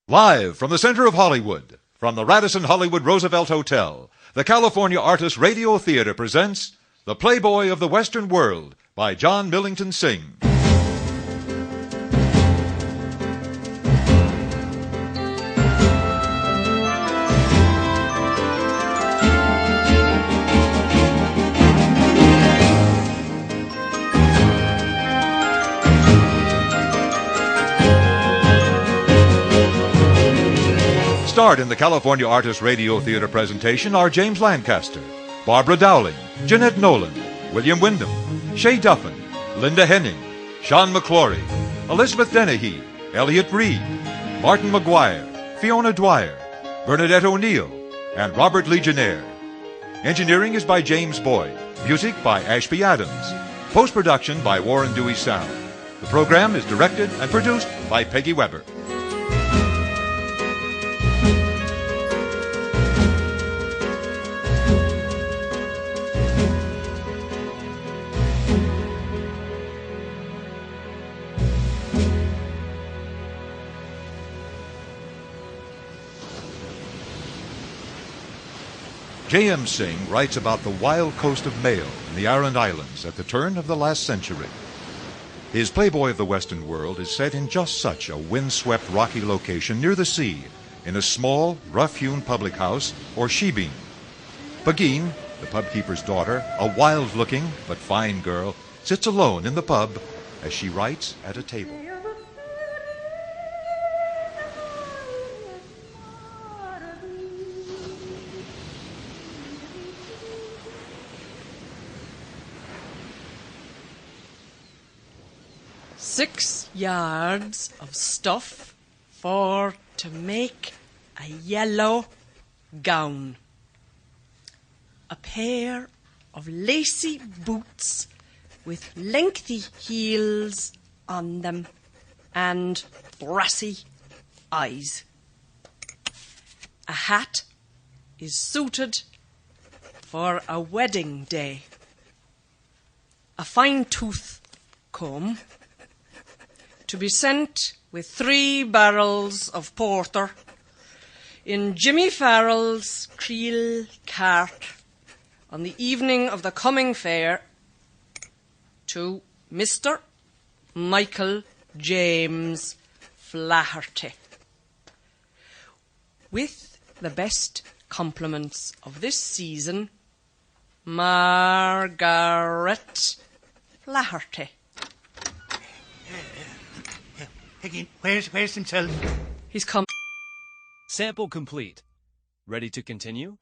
Live from the center of Hollywood, from the Radisson Hollywood Roosevelt Hotel, the California Artists Radio Theater presents The Playboy of the Western World by John Millington Synge. Starred in the California Artists Radio Theater presentation are James Lancaster, Bairbre Dowling, Jeanette Nolan, William Wyndham, Shay Duffin, Linda Henning, Sean McClory, Elizabeth Dennehy, Elliot Reed, Martin McGuire, Fiona Dwyer, Bernadette O'Neill, and Robert Legionnaire. Engineering is by James Boyd. Music by Ashby Adams. Post-production by Warren Dewey Sound. The program is directed and produced by Peggy Weber. J.M. Synge writes about the wild coast of Mayo in the Arran Islands at the turn of the last century. His Playboy of the Western World is set in just such a windswept rocky location near the sea, in a small, rough-hewn public house or shebeen. Pageen, the pubkeeper's daughter, a wild-looking but fine girl, sits alone in the pub as she writes at a table. "6 yards of stuff for to make a yellow gown. A pair of lacy boots with lengthy heels on them and brassy eyes. A hat is suited for a wedding day. A fine tooth comb to be sent with 3 barrels of porter in Jimmy Farrell's creel cart on the evening of the coming fair to Mr. Michael James Flaherty. With the best compliments of this season, Margaret Flaherty." Again, where's himself? He's come. Sample complete. Ready to continue?